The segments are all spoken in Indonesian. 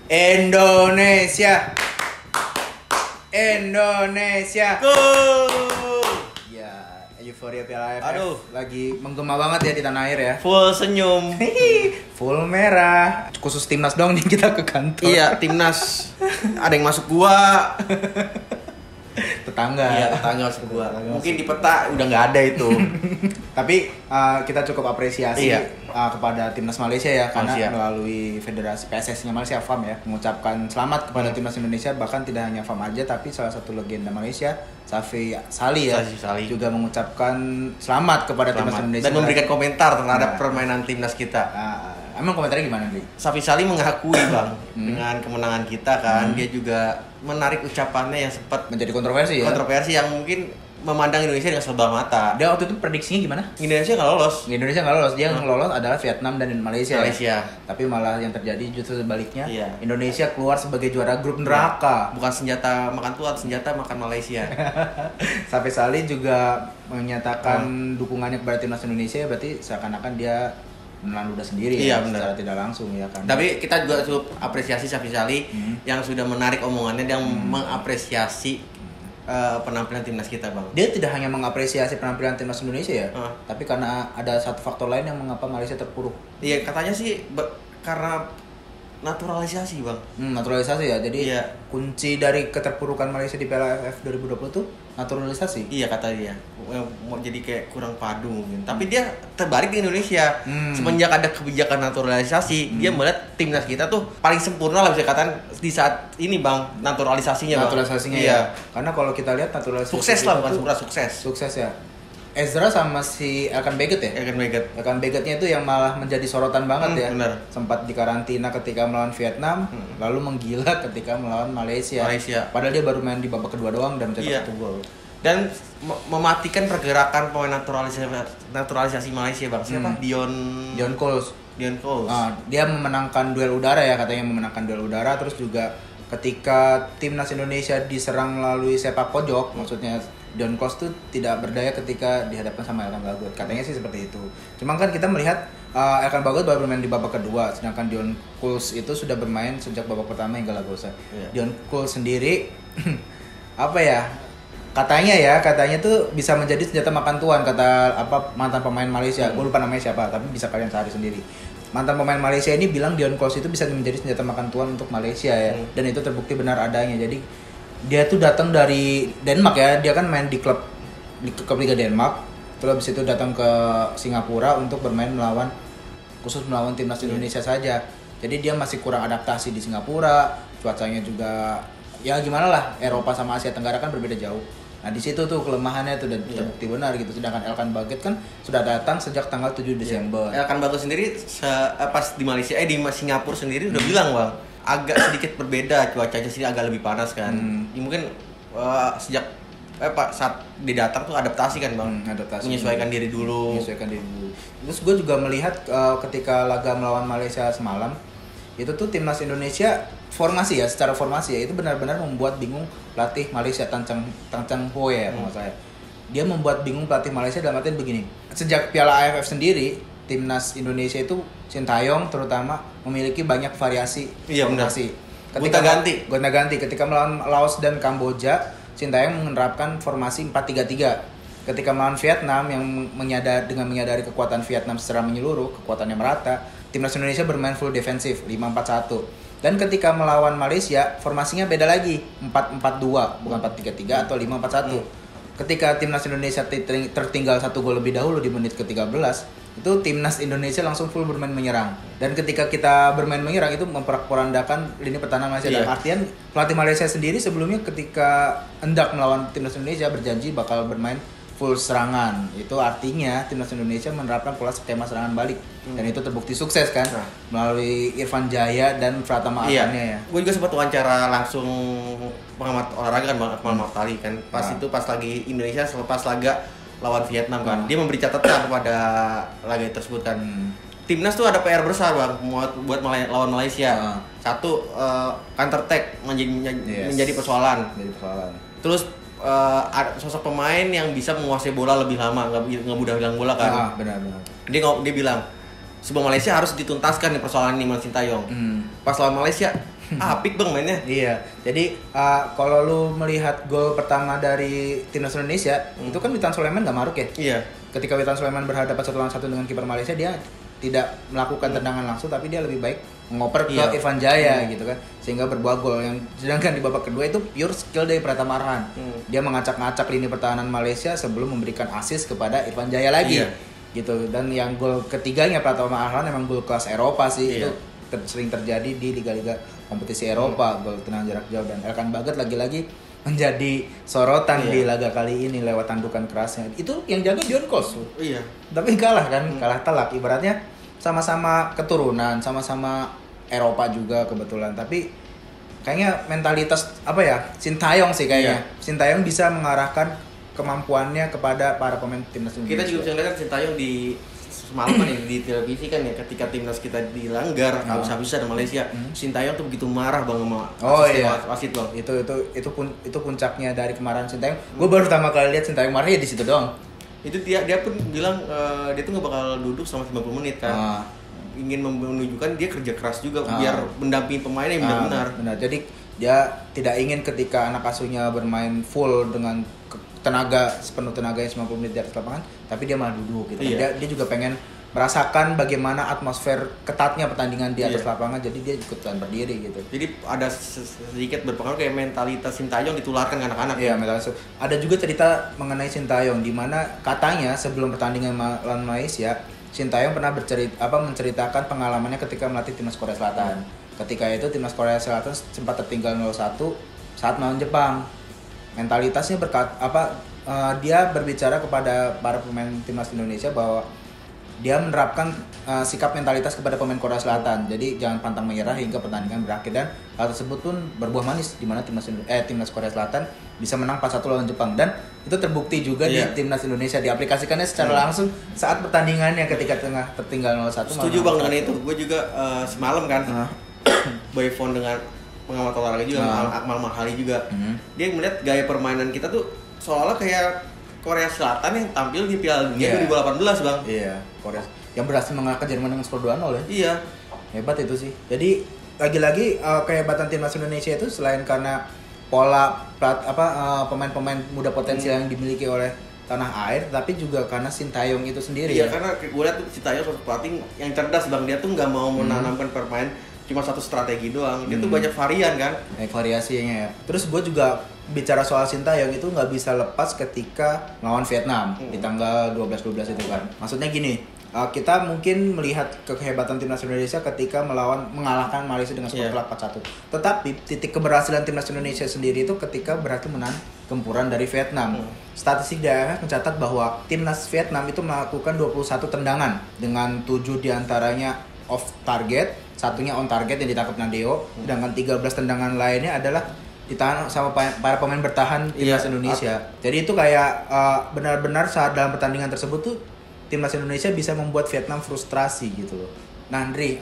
Indonesia. Indonesia. Go! Ya, euforia Piala AFF Aduh. lagi menggema banget ya di tanah air ya. Full senyum. Full merah. Khusus timnas dong nih kita ke kantor. Iya, timnas. Ada yang masuk gua. Tetangga. Iya, tetangga masuk gua. Mungkin di peta udah nggak ada itu. Tapi kita cukup apresiasi Iya. kepada timnas Malaysia ya, karena Malaysia. melalui Federasi PSSI-nya Malaysia FAM ya, mengucapkan selamat kepada timnas Indonesia. Bahkan tidak hanya FAM aja, tapi salah satu legenda Malaysia, Safi Salih ya, Safi Salih. juga mengucapkan selamat kepada timnas Indonesia Dan memberikan komentar terhadap Nah. permainan timnas kita. Emang komentarnya gimana nih? Safi Salih mengakui bang dengan kemenangan kita kan, dia juga menarik ucapannya yang sempat Menjadi kontroversi ya. kontroversi yang mungkin memandang Indonesia dengan sebelah mata. Dia waktu itu prediksinya gimana? Indonesia nggak lolos. Indonesia nggak lolos, dia yang lolos adalah Vietnam dan Malaysia. Malaysia. Tapi malah yang terjadi justru sebaliknya. Iya. Indonesia keluar sebagai juara grup neraka. Bukan senjata makan tuan, senjata makan Malaysia. Safi Salih juga menyatakan dukungannya kepada timnas Indonesia, berarti seakan-akan dia menelan ludah sendiri Iya, ya, benar. secara tidak langsung ya kan. Tapi kita juga cukup apresiasi Safi Salih yang sudah menarik omongannya dan mengapresiasi penampilan timnas kita bang. Dia tidak hanya mengapresiasi penampilan timnas Indonesia ya, Ah. tapi karena ada satu faktor lain yang mengapa Malaysia terpuruk. Iya katanya sih karena naturalisasi bang. Naturalisasi ya. Jadi Iya. kunci dari keterpurukan Malaysia di Piala AFF 2020 tuh naturalisasi. Iya kata dia. Mau jadi kayak kurang padu mungkin. Tapi dia terbalik di Indonesia. Semenjak ada kebijakan naturalisasi, dia melihat timnas kita tuh paling sempurna lah bisa katakan di saat ini bang naturalisasinya. Bang. Naturalisasinya Iya. ya. Karena kalau kita lihat naturalisasi Sukses kita lah bukan tuh sempurna sukses. Sukses ya. Ezra sama si Elkan Baggett ya. Elkan Baggett. Elkan Baggettnya itu yang malah menjadi sorotan banget ya. Benar. Sempat dikarantina ketika melawan Vietnam, lalu menggila ketika melawan Malaysia. Padahal dia baru main di babak kedua doang dan mencetak Iya. 1 gol. Dan mematikan pergerakan pemain naturalisasi Malaysia bang. Siapa? Dion Coles. Dion Coles. Dia memenangkan duel udara ya, katanya memenangkan duel udara. Terus juga ketika timnas Indonesia diserang melalui sepak pojok, maksudnya Dion Coles tuh tidak berdaya ketika dihadapkan sama Elkan Baggett. Katanya sih seperti itu. Cuma kan kita melihat Elkan Baggett baru bermain di babak kedua, sedangkan Dion Coles itu sudah bermain sejak babak pertama hingga laga usai. Iya. Dion Coles sendiri apa ya? Katanya tuh bisa menjadi senjata makan tuan, kata mantan pemain Malaysia. Gue lupa namanya siapa, tapi bisa kalian cari sendiri. Mantan pemain Malaysia ini bilang Dion Coles itu bisa menjadi senjata makan tuan untuk Malaysia ya. Dan itu terbukti benar adanya. Jadi dia tuh datang dari Denmark ya. Dia kan main di klub Liga Denmark. Terus habis itu datang ke Singapura untuk bermain melawan timnas Indonesia saja. Jadi dia masih kurang adaptasi di Singapura. Cuacanya juga ya gimana lah, Eropa sama Asia Tenggara kan berbeda jauh. Nah di situ tuh kelemahannya tuh dan terbukti benar gitu. Sedangkan Elkan Baggett kan sudah datang sejak tanggal 7 Desember. Elkan Baggett sendiri pas di Malaysia di Singapura sendiri udah bilang bang agak sedikit berbeda cuacanya sini agak lebih panas kan. Ya, mungkin sejak saat dia datang tuh adaptasi kan bang. Adaptasi. Menyesuaikan diri dulu. Terus gue juga melihat ketika laga melawan Malaysia semalam itu tuh timnas Indonesia secara formasi ya itu benar-benar membuat bingung pelatih Malaysia Tan Cheng Ho ya kalau nggak salah. Dia membuat bingung pelatih Malaysia dalam artian begini. Sejak Piala AFF sendiri timnas Indonesia itu Sintayong terutama memiliki banyak variasi formasi. Gonta-ganti. Ketika melawan Laos dan Kamboja, Sintayong menerapkan formasi 4-3-3. Ketika melawan Vietnam yang dengan menyadari kekuatan Vietnam secara menyeluruh, kekuatannya merata, timnas Indonesia bermain full defensif 5-4-1. Dan ketika melawan Malaysia, formasinya beda lagi, 4-4-2, bukan 4-3-3 atau 5-4-1. Ketika timnas Indonesia tertinggal 1 gol lebih dahulu di menit ke-13, itu timnas Indonesia langsung full bermain menyerang. Dan ketika kita bermain menyerang itu memporak-porandakan lini pertahanan Malaysia. Dalam artian pelatih Malaysia sendiri sebelumnya ketika hendak melawan timnas Indonesia berjanji bakal bermain full serangan. Itu artinya timnas Indonesia menerapkan pola skema serangan balik. Dan itu terbukti sukses kan melalui Irfan Jaya dan Pratama Arhania ya. Gue juga sempat wawancara langsung pengamat olahraga kan Bang Akmal Muftali kan. Pas lagi Indonesia selepas laga lawan Vietnam kan. Dia memberi catatan kepada laga tersebut kan. Timnas tuh ada PR besar Bang buat lawan Malaysia. Satu counter attack menjadi persoalan. Terus ada sosok pemain yang bisa menguasai bola lebih lama, nggak mudah hilang bola kan. Benar. Dia bilang sebuah Malaysia harus dituntaskan nih persoalan ini Sintayong. Pas lawan Malaysia, apik bang mainnya. Iya, jadi kalau lu melihat gol pertama dari timnas Indonesia, itu kan Witan Sulaiman nggak maruk ya? Iya. Ketika Witan Sulaiman berhadapan 1-1 dengan kiper Malaysia, dia tidak melakukan tendangan langsung, tapi dia lebih baik ngoper ke Irfan Jaya gitu kan, sehingga berbuah gol. Yang sedangkan di babak kedua itu pure skill dari Pratama Arhan. Dia mengacak-ngacak lini pertahanan Malaysia sebelum memberikan assist kepada Irfan Jaya lagi. Gitu. Dan yang gol ketiganya Pratama Arhan memang gol kelas Eropa sih. Itu sering terjadi di liga-liga kompetisi Eropa, gol tendangan jarak jauh. Dan Elkan Baget lagi-lagi menjadi sorotan di laga kali ini lewat tandukan kerasnya. Itu yang jago Dion Kos. Iya. Tapi kalah kan, kalah telak. Ibaratnya sama-sama keturunan, sama-sama Eropa juga kebetulan. Tapi kayaknya mentalitas apa ya? Sintayong sih kayaknya. Sintayong bisa mengarahkan kemampuannya kepada para pemain timnas Indonesia. Kita juga bisa lihat Sintayong di semalam kan di televisi kan ya, ketika timnas kita dilanggar habis-habisan sama Malaysia, Sintayong tuh begitu marah bang sama wasit bang. Itu puncaknya dari kemarahan Sintayong. Gue baru pertama kali lihat Sintayong marah ya di situ doang. Itu dia pun bilang dia tuh nggak bakal duduk selama 90 menit kan. Ingin menunjukkan dia kerja keras juga biar mendampingi pemainnya yang benar-benar. Benar. Jadi dia tidak ingin ketika anak asuhnya bermain full dengan sepenuh tenaga yang 90 menit di atas lapangan, tapi dia malah duduk gitu. Dia juga pengen merasakan bagaimana atmosfer ketatnya pertandingan di atas lapangan, jadi dia ikutan berdiri gitu. Jadi ada sedikit berpengaruh kayak mentalitas Sintayong ditularkan ke anak-anak. Iya, mentalitas. Ada juga cerita mengenai Sintayong di mana katanya sebelum pertandingan lawan Malaysia, Sintayong pernah menceritakan pengalamannya ketika melatih timnas Korea Selatan. Ketika itu timnas Korea Selatan sempat tertinggal 0-1 saat melawan Jepang. Mentalitasnya dia berbicara kepada para pemain timnas Indonesia bahwa dia menerapkan sikap mentalitas kepada pemain Korea Selatan. Jadi jangan pantang menyerah hingga pertandingan berakhir, dan hal tersebut pun berbuah manis di mana timnas Korea Selatan bisa menang 4-1 lawan Jepang, dan itu terbukti juga di timnas Indonesia, diaplikasikannya secara langsung saat pertandingannya ketika tengah tertinggal 0-1. Setuju bang dengan itu. Gue juga semalam kan by phone dengan pengamat olahraga juga, Akmal Mahali juga. Dia melihat gaya permainan kita tuh seolah kayak Korea Selatan yang tampil di Piala Dunia 2018 bang. Iya, Korea yang berhasil mengalahkan Jerman dengan skor 2-0 ya. Iya. Hebat itu sih. Jadi lagi-lagi kehebatan timnas Indonesia itu selain karena pola pemain-pemain muda potensial yang dimiliki oleh tanah air, tapi juga karena Sintayong itu sendiri. Iya, karena gue lihat tuh Sintayong seorang pelatih yang cerdas bang. Dia tuh nggak mau menanamkan permainan cuma satu strategi doang, dia tuh banyak varian kan, banyak variasinya ya. Terus gue juga bicara soal Sintayong itu nggak bisa lepas ketika melawan Vietnam di tanggal 12-12 itu kan. Maksudnya gini, kita mungkin melihat kehebatan timnas Indonesia ketika mengalahkan Malaysia dengan skor telak 4-1. Tetapi titik keberhasilan timnas Indonesia sendiri itu ketika berhasil menahan gempuran dari Vietnam. Statistik DAF mencatat bahwa timnas Vietnam itu melakukan 21 tendangan dengan 7 diantaranya off target, satunya on target yang ditangkap Nadeo, sedangkan 13 tendangan lainnya adalah ditahan sama para pemain bertahan timnas Indonesia. Jadi itu kayak benar-benar saat dalam pertandingan tersebut tuh timnas Indonesia bisa membuat Vietnam frustrasi gitu loh. Nah, Andri,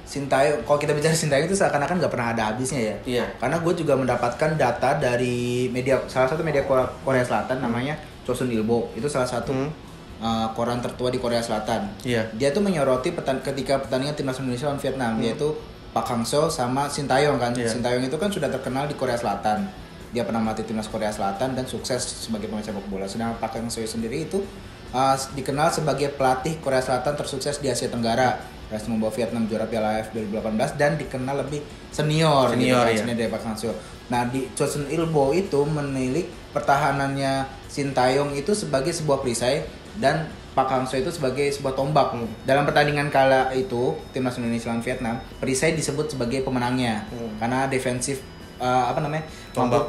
Sintayong, kalau kita bicara Sintayong itu seakan-akan nggak pernah ada habisnya ya. Iya. Karena gue juga mendapatkan data dari salah satu media Korea Selatan namanya Chosun Ilbo. Itu salah satu koran tertua di Korea Selatan. Dia tuh menyoroti ketika pertandingan timnas Indonesia lawan Vietnam, yaitu Pak Hang-seo sama Sintayong kan. Sintayong itu kan sudah terkenal di Korea Selatan. Dia pernah melatih timnas Korea Selatan dan sukses sebagai pemain sepak bola. Sedangkan Pak Hang-seo sendiri itu dikenal sebagai pelatih Korea Selatan tersukses di Asia Tenggara. Berhasil membawa Vietnam juara Piala AFF 2018 dan dikenal lebih senior dari Pak Hang-seo. Nah, di Chosun Ilbo itu menilik pertahanannya Sintayong itu sebagai sebuah perisai dan Pak Hang-seo itu sebagai sebuah tombak. Dalam pertandingan kala itu timnas Indonesia lawan Vietnam, perisai disebut sebagai pemenangnya karena defensif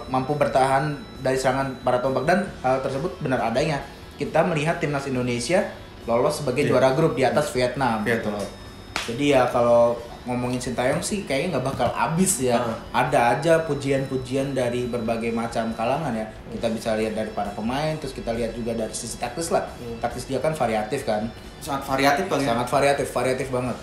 mampu bertahan dari serangan para tombak, dan hal tersebut benar adanya. Kita melihat timnas Indonesia lolos sebagai juara grup di atas Vietnam gitu loh. Jadi ya kalau ngomongin Sintayong sih kayaknya nggak bakal habis ya. Ada aja pujian-pujian dari berbagai macam kalangan ya. Kita bisa lihat dari para pemain, terus kita lihat juga dari sisi taktis lah. Taktis dia kan variatif kan. Sangat variatif bang. Sangat variatif banget.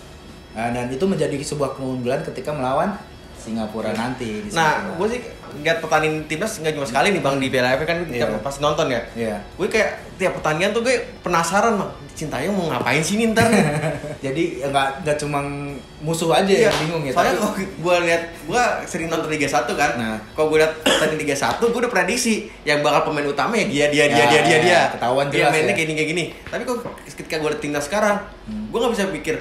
Nah, dan itu menjadi sebuah keunggulan ketika melawan Singapura nanti. Nah, gue sih lihat pertandingan timnas nggak cuma sekali nih bang di Piala AFF kan kita pasti nonton ya. Gue kayak tiap pertandingan tuh gue penasaran bang, Sintayong mau ngapain sih nih ntar? Jadi nggak cuma musuh aja yang bingung ya. Soalnya kalau gue sering nonton Liga 1 kan. Nah, kalau gue lihat pertandingan Liga 1, gue udah prediksi yang bakal pemain utama ya dia. Ketahuan dia jelas mainnya ya. kayak gini. Tapi kok ketika gue liat timnas sekarang, gue nggak bisa pikir,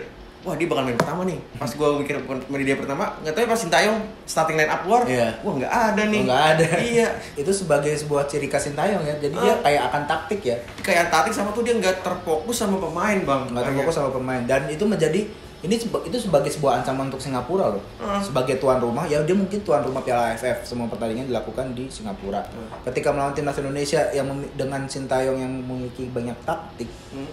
wah dia bakal main pertama nih. Pas gue mikir main dia pertama, nggak tahu ya pas Sintayong starting line up keluar, wah nggak ada nih. Nggak ada. Iya. Itu sebagai sebuah ciri khas Sintayong ya. Jadi dia kayak akan taktik ya. Kayak taktik sama tuh dia nggak terfokus sama pemain bang. Nggak terfokus sama pemain. Dan itu menjadi itu sebagai sebuah ancaman untuk Singapura loh. Sebagai tuan rumah, ya dia mungkin tuan rumah Piala AFF. Semua pertandingan dilakukan di Singapura. Ketika melawan timnas Indonesia yang dengan Sintayong yang memiliki banyak taktik,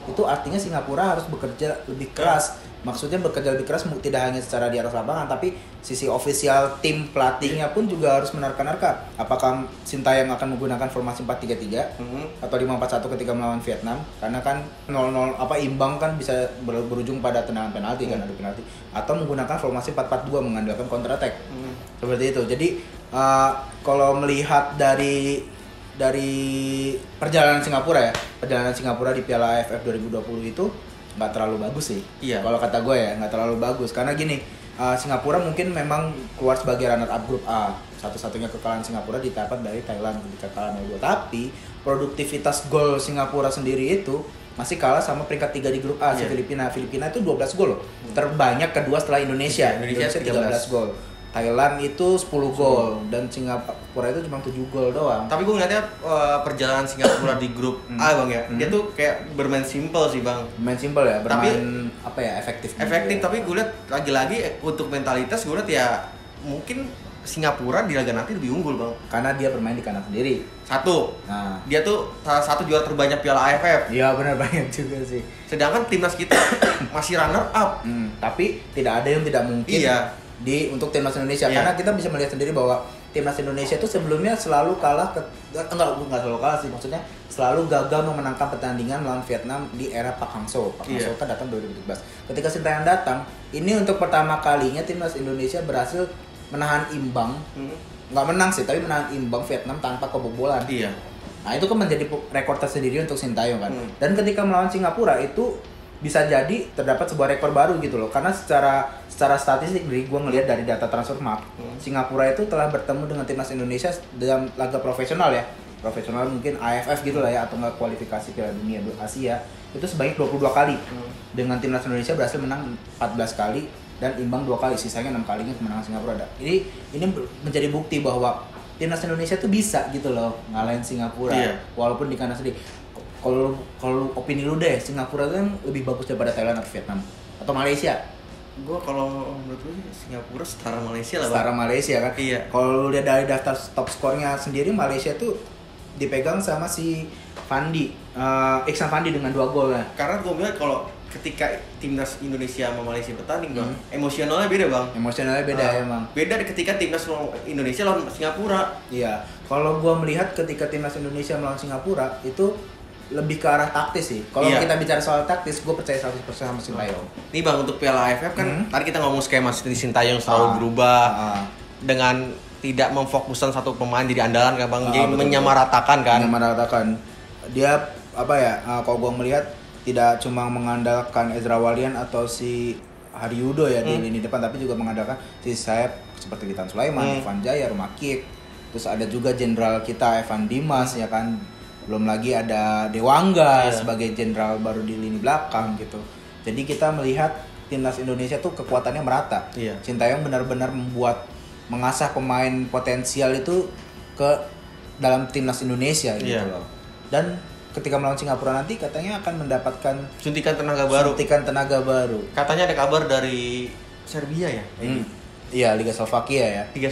itu artinya Singapura harus bekerja lebih keras. Maksudnya bekerja lebih keras tidak hanya secara di atas lapangan, tapi sisi ofisial tim pelatihnya pun juga harus menerka-nerka. Apakah Sintayong akan menggunakan formasi 4-3-3 atau 5-4-1 ketika melawan Vietnam? Karena kan 0-0 imbang kan bisa berujung pada tendangan penalti kan, adu penalti. Atau menggunakan formasi 4-4-2 mengandalkan counter attack. Seperti itu. Jadi kalau melihat dari perjalanan Singapura di Piala AFF 2020 itu nggak terlalu bagus sih. Iya. Kalau kata gue ya nggak terlalu bagus karena gini, Singapura mungkin memang keluar sebagai runner up grup A. Satu-satunya kekalahan Singapura didapat dari Thailand ketika kalah 0-2. Tapi produktivitas gol Singapura sendiri itu masih kalah sama peringkat 3 di grup A si Filipina. Filipina itu 12 gol loh. Terbanyak kedua setelah Indonesia. Indonesia 13 gol. Thailand itu 10 gol dan Singapura itu cuma 7 gol doang. Tapi gue ngeliatnya perjalanan Singapura di grup A bang ya, dia tuh kayak bermain simple sih bang. Bermain simple ya, bermain efektif. Efektif, tapi gue liat lagi-lagi untuk mentalitas gue liat ya mungkin Singapura di laga nanti lebih unggul bang. Karena dia bermain di kandang sendiri. Satu, dia tuh salah satu juara terbanyak Piala AFF. Iya benar banyak juga sih. Sedangkan timnas kita masih runner up. Tapi tidak ada yang tidak mungkin. Untuk timnas Indonesia karena kita bisa melihat sendiri bahwa timnas Indonesia itu sebelumnya selalu kalah enggak selalu kalah sih, maksudnya selalu gagal memenangkan pertandingan melawan Vietnam di era Pak Hang-seo. Pak Hang-seo kan datang 2017. Ketika Sintayong datang, ini untuk pertama kalinya timnas Indonesia berhasil menahan imbang. Nggak menang sih, tapi menahan imbang Vietnam tanpa kebobolan. Nah, itu kan menjadi rekor tersendiri untuk Sintayong kan. Dan ketika melawan Singapura itu bisa jadi terdapat sebuah rekor baru gitu loh, karena secara statistik dari gue ngelihat dari data Transfermarkt, Singapura itu telah bertemu dengan timnas Indonesia dalam laga profesional mungkin AFF gitu lah ya, atau nggak kualifikasi Piala Dunia Asia itu sebanyak 22 kali. Dengan timnas Indonesia berhasil menang 14 kali dan imbang 2 kali, sisanya 6 kalinya kemenangan Singapura. Ini menjadi bukti bahwa timnas Indonesia tuh bisa gitu loh ngalahin Singapura walaupun di kandang sendiri. Kalau opini lu deh, Singapura kan lebih bagus daripada Thailand atau Vietnam atau Malaysia? Gue kalau menurut gue Singapura setara Malaysia lah. Setara Malaysia kan? Iya. Kalau lu lihat dari daftar top skornya sendiri, Malaysia tuh dipegang sama si Fandi, Iksan Fandi dengan 2 gol ya. Karena gue bilang kalau ketika timnas Indonesia sama Malaysia bertanding bang, emosionalnya beda bang. Emosionalnya beda emang. Beda ketika timnas Indonesia lawan Singapura. Iya. Kalau gue melihat ketika timnas Indonesia melawan Singapura itu lebih ke arah taktis sih. Kalau kita bicara soal taktis, gue percaya 100% sama Sintayong. Nih bang, untuk Piala AFF kan tadi kita ngomong skema Sintayong selalu berubah dengan tidak memfokuskan satu pemain jadi andalan kan bang, jadi menyamaratakan kan. Menyamaratakan. Dia kalau gue melihat tidak cuma mengandalkan Ezra Walian atau si Haryudo ya di lini depan, tapi juga mengandalkan si sayap seperti Witan Sulaiman, Evan Jaya, Rumakik. Terus ada juga jenderal kita Evan Dimas ya kan. Belum lagi ada Dewangga sebagai jenderal baru di lini belakang gitu. Jadi kita melihat timnas Indonesia tuh kekuatannya merata. Sintayong benar-benar mengasah pemain potensial itu ke dalam timnas Indonesia gitu loh. Dan ketika melawan Singapura nanti katanya akan mendapatkan suntikan tenaga baru. Katanya ada kabar dari Serbia ya? Iya, Liga Slovakia ya. Liga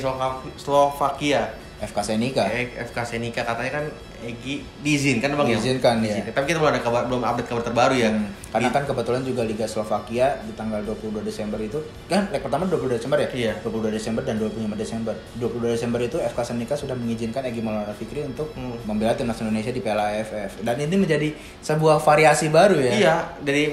Slovakia. FK Senica. FK Senica katanya kan Egy diizinkan bang diizinkan ya. Tapi kita belum update kabar terbaru ya. Karena kan kebetulan juga Liga Slovakia di tanggal 22 Desember itu kan leg pertama 22 Desember ya? Iya. 22 Desember dan 25 Desember. 22 Desember itu FK Senica sudah mengizinkan Egy Maulana Fikri untuk membela timnas Indonesia di Piala AFF. Dan ini menjadi sebuah variasi baru ya. Iya,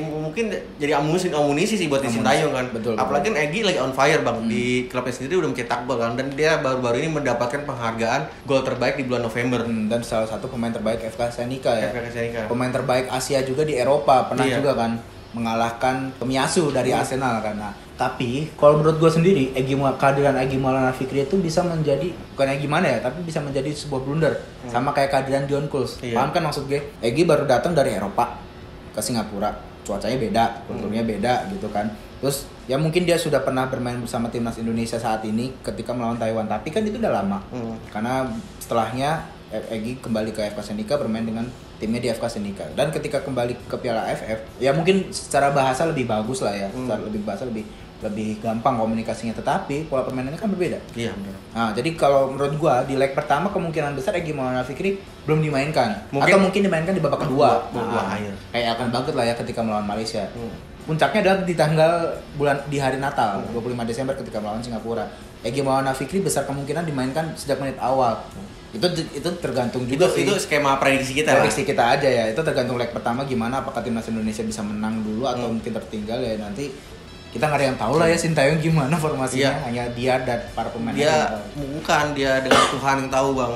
mungkin jadi amunisi sih buat Sintayong kan. Betul. Apalagi kan Egy lagi on fire bang, di klubnya sendiri udah mencetak gol kan, dan dia baru-baru ini mendapatkan penghargaan gol terbaik di bulan November. Dan salah satu pemain terbaik FK Senica ya. FK Senica. Pemain terbaik Asia juga di Eropa pernah juga kan. mengalahkan Tomiyasu dari Arsenal karena. Tapi kalau menurut gue sendiri, kehadiran Egy Maulana Fikri itu bisa menjadi bukan gimana ya, tapi bisa menjadi sebuah blunder. Sama kayak kehadiran Dion Kuls. Paham kan maksud gue? Egy baru datang dari Eropa ke Singapura, cuacanya beda, kulturnya beda gitu kan. Terus ya mungkin dia sudah pernah bermain bersama timnas Indonesia saat ini ketika melawan Taiwan, tapi kan itu udah lama. Karena setelahnya Egy kembali ke FK Senika bermain dengan timnya di FK Senika, dan ketika kembali ke Piala AFF ya mungkin secara bahasa lebih bagus lah ya, secara lebih gampang komunikasinya, tetapi pola permainannya kan berbeda. Iya benar. Nah, jadi kalau menurut gua di leg pertama kemungkinan besar Egy Maulana Fikri belum dimainkan, atau mungkin dimainkan di babak kedua. Kayak akan banget lah ya ketika melawan Malaysia. Puncaknya adalah di hari Natal 25 Desember ketika melawan Singapura. Egy Maulana Fikri besar kemungkinan dimainkan sejak menit awal. Itu tergantung juga sih. Itu skema prediksi kita aja ya. Itu tergantung leg pertama gimana, apakah timnas Indonesia bisa menang dulu atau mungkin tertinggal ya, nanti kita nggak ada yang tahu lah ya Sintayong gimana formasinya. Hanya dia dan para pemain dia dengan Tuhan yang tahu bang.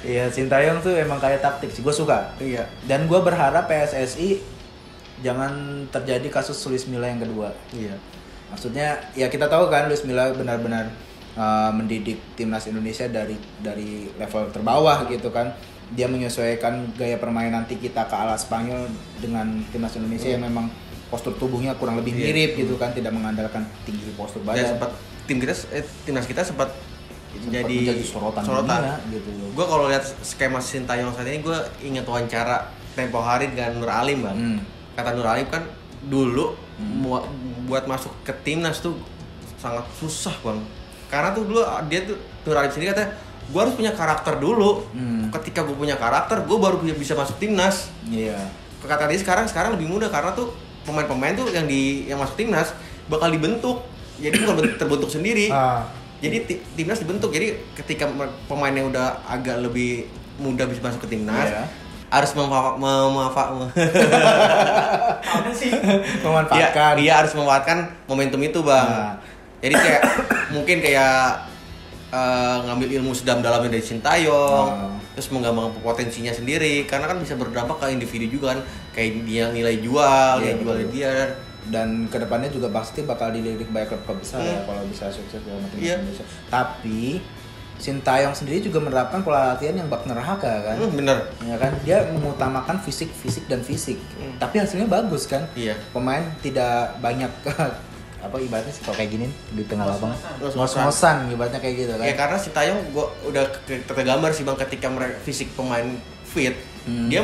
Iya, Sintayong tuh emang kayak taktik sih, gue suka. Iya. Dan gue berharap PSSI jangan terjadi kasus Luis Milla yang kedua. Iya. Maksudnya ya kita tahu kan Luis Milla benar-benar mendidik timnas Indonesia dari level terbawah gitu kan. Dia menyesuaikan gaya permainan tiki taka ala Spanyol dengan timnas Indonesia yang memang postur tubuhnya kurang lebih mirip gitu kan, tidak mengandalkan tinggi postur badan. Dan timnas kita sempat jadi sorotan. Dunia, gitu. Gue kalau lihat skema Sintayong saat ini, gue ingat wawancara tempo hari dengan Nur Alim bang. Kata Nur Alim kan dulu buat masuk ke timnas tuh sangat susah bang. Karena tuh dulu dia tuh Nur Alim sendiri kata, gue harus punya karakter dulu. Ketika gue punya karakter, gue baru bisa masuk timnas. Iya. Kata dia sekarang lebih mudah karena tuh pemain-pemain tuh yang masuk timnas bakal dibentuk. Jadi bukan terbentuk sendiri. Jadi timnas dibentuk. Jadi ketika pemainnya udah agak lebih mudah bisa masuk ke timnas, harus memanfaatkan. Dia harus memanfaatkan momentum itu, Bang. Jadi kayak mungkin ngambil ilmu sedalam-dalamnya dari Sintayong, terus mengembangkan potensinya sendiri, karena kan bisa berdampak ke individu juga kan, kayak dia nilai jual, dia, dan kedepannya juga pasti bakal dilirik banyak klub besar ya kalau bisa sukses dalam timnas Indonesia. Tapi Sintayong sendiri juga menerapkan pola latihan yang bak neraka kan. Bener. Ya kan, dia mengutamakan fisik dan fisik. Tapi hasilnya bagus kan. Iya. Pemain tidak banyak apa ibaratnya sih kalau kayak gini di tengah lapangan ngos-ngosan ibaratnya kayak gitu kan. Ya karena Sintayong gua udah tergambar sih bang, ketika mereka fisik pemain fit, dia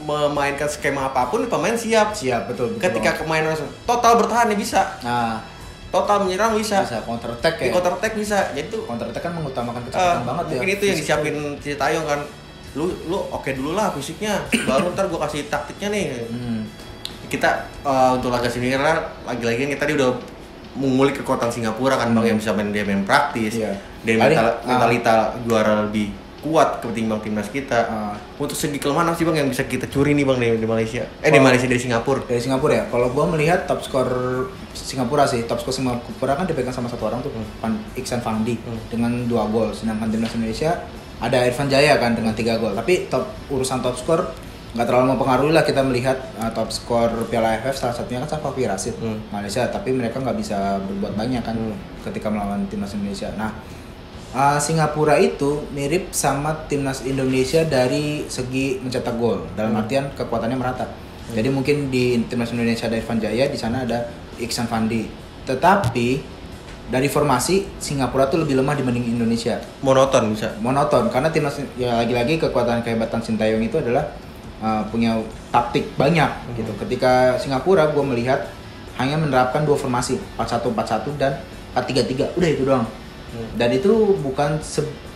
memainkan skema apapun pemain siap betul. Ketika pemain langsung total bertahan ya bisa. Total menyerang bisa counter attack ya. Counter attack bisa. Jadi tuh counter attack kan mengutamakan kecepatan banget mungkin ya. Itu yang disiapin Sintayong kan. Lu oke dulu lah fisiknya, baru ntar gua kasih taktiknya nih. Kita untuk laga senior lagi-lagi kita tadi udah mengulik kekuatan Singapura kan bang, yang bisa main praktis, dan mentalita juara lebih kuat ketimbang timnas kita. Untuk segi kelemahan apa sih bang yang bisa kita curi nih bang di Malaysia? Di Malaysia dari Singapura. Dari Singapura ya. Kalau gua melihat top skor Singapura kan dipegang sama satu orang tuh, Iksan Fandi dengan 2 gol. Sedangkan timnas Indonesia ada Irfan Jaya kan dengan 3 gol. Tapi urusan top skor nggak terlalu mempengaruhi lah. Kita melihat top skor Piala AFF salah satunya kan Safavi Rashid Malaysia, tapi mereka nggak bisa berbuat banyak kan ketika melawan timnas Indonesia. Nah, Singapura itu mirip sama timnas Indonesia dari segi mencetak gol, dalam artian kekuatannya merata. Jadi mungkin di timnas Indonesia ada Irfan Jaya, di sana ada Iksan Fandi. Tetapi dari formasi Singapura tuh lebih lemah dibanding Indonesia. Monoton karena timnas ya lagi-lagi kekuatan kehebatan Sintayong itu adalah punya taktik banyak gitu. Ketika Singapura gue melihat hanya menerapkan 2 formasi, 4-1-4-1 dan 4-3-3, udah itu doang. Dan itu bukan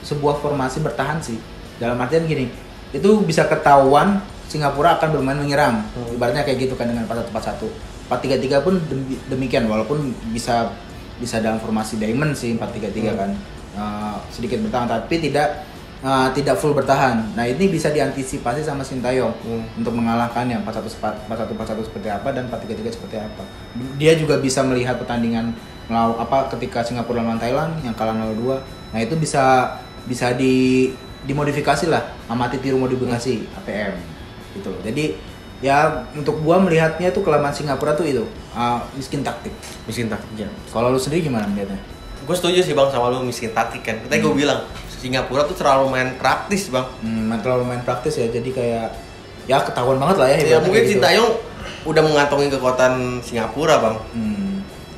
sebuah formasi bertahan sih. Dalam artian gini, itu bisa ketahuan Singapura akan bermain menyerang. Ibaratnya kayak gitu kan dengan 4-1-4-1. 4-3-3 pun demikian, walaupun bisa dalam formasi diamond sih 4-3-3 kan. Sedikit bertahan tapi tidak full bertahan. Nah, ini bisa diantisipasi sama Sintayong untuk mengalahkannya 4-1-4-1 seperti apa dan 4-3-3 seperti apa. Dia juga bisa melihat pertandingan ketika Singapura lawan Thailand yang kalah 0-2. Nah, itu bisa dimodifikasi lah, amati tiru modifikasi APM gitu. Jadi Ya untuk gua melihatnya tuh kelemahan Singapura tuh itu miskin taktik. Miskin taktik ya. Kalau lu sendiri gimana melihatnya? Gue setuju sih bang sama lu miskin taktik kan. Tadi gue bilang Singapura tuh terlalu main praktis bang. Terlalu main praktis ya, jadi kayak ya ketahuan banget lah ya. Ya mungkin gitu. Sintayong udah mengantongi kekuatan Singapura bang.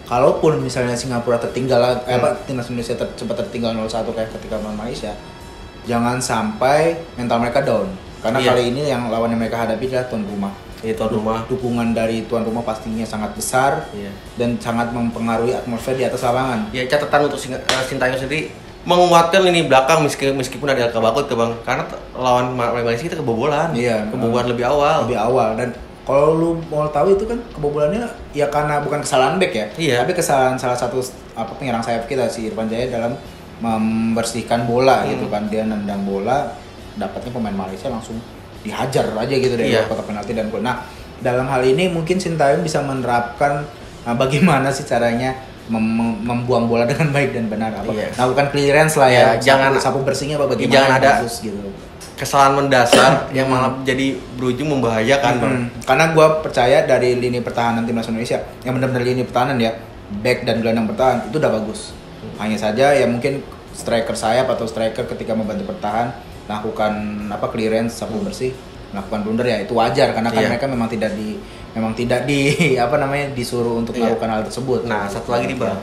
Kalaupun misalnya Singapura tertinggal, timnas Indonesia sempat tertinggal 0-1 kayak ketika melawan Malaysia, jangan sampai mental mereka down. Karena kali ini yang lawan yang mereka hadapi adalah tuan rumah. Iya, tuan rumah. Dukungan dari tuan rumah pastinya sangat besar dan sangat mempengaruhi atmosfer di atas lapangan. Ya catatan untuk Sintayong sendiri menguatkan lini belakang meskipun ada kabakut ke bang, karena lawan Malaysia kita kebobolan. Kebobolan lebih awal. Dan kalau lu mau tahu itu kan kebobolannya ya karena bukan kesalahan back ya, tapi kesalahan salah satu penyerang sayap kita si Irfan Jaya dalam membersihkan bola gitu kan. Dia nendang bola, dapatnya pemain Malaysia langsung dihajar aja gitu dari kotak penalti dan gol. Nah, dalam hal ini mungkin Sintayong bisa menerapkan bagaimana sih caranya membuang bola dengan baik dan benar. Nah, bukan clearance lah ya, jangan sapu bersihnya bagaimana jangan ada bagus gitu. Kesalahan mendasar yang malah jadi berujung membahayakan bang. Karena gue percaya dari lini pertahanan timnas Indonesia yang benar-benar lini pertahanan ya, back dan gelandang bertahan itu udah bagus. Hanya saja ya mungkin striker sayap atau striker ketika membantu bertahan lakukan clearance sapu bersih, melakukan blunder ya itu wajar karena kan mereka memang tidak disuruh untuk melakukan hal tersebut. Nah, satu lagi nih bang,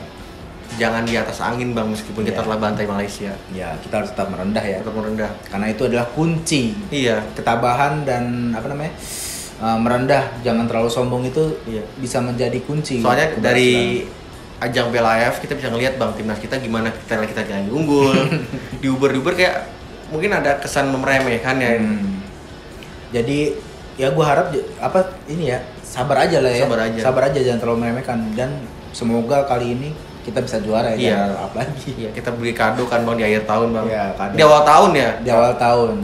jangan di atas angin bang, meskipun kita telah bantai Malaysia. Ya, kita harus tetap merendah ya. Tetap merendah. Karena itu adalah kunci. Ketabahan dan merendah, jangan terlalu sombong itu bisa menjadi kunci. Soalnya dari ajang Piala AFF kita bisa ngelihat bang timnas kita gimana kita jadi unggul. Di Uber kayak mungkin ada kesan meremehkan ya. Jadi ya gue harap sabar aja lah ya. Sabar aja jangan terlalu meremehkan dan semoga kali ini kita bisa juara ya. Apa lagi? Iya, kita beri kado kan bang di akhir tahun bang. Iya, kado. Di awal tahun ya. Di awal tahun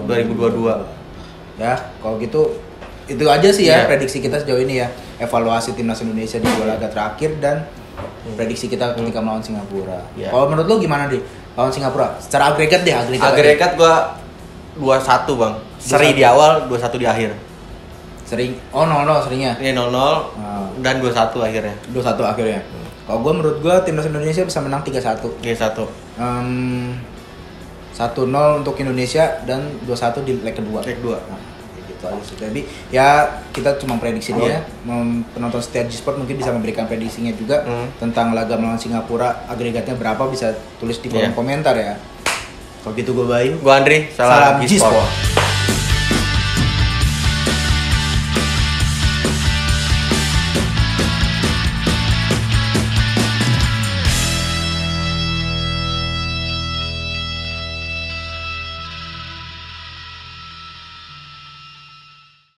2022. Ya, kalau gitu itu aja sih ya prediksi kita sejauh ini ya. Evaluasi timnas Indonesia di dua laga terakhir dan prediksi kita ketika melawan Singapura. Kalau menurut lu gimana deh lawan Singapura? Secara agregat deh, agregat gua 2-1 bang. Seri di awal, 2-1 di akhir. Sering 0-0 seringnya. Iya 0-0 dan 2-1 akhirnya. 2-1 akhirnya. Kalau menurut gue timnas Indonesia bisa menang 3-1. 3-1. 1-0 untuk Indonesia dan 2-1 di leg kedua. Nah, gitu aja sih. Jadi ya kita cuma prediksi dia. Penonton setia G-Sport mungkin bisa memberikan prediksinya juga tentang laga melawan Singapura. Agregatnya berapa bisa tulis di kolom komentar ya. Kalau gitu gue Bayu. Gue Andri. Salam G-Sport.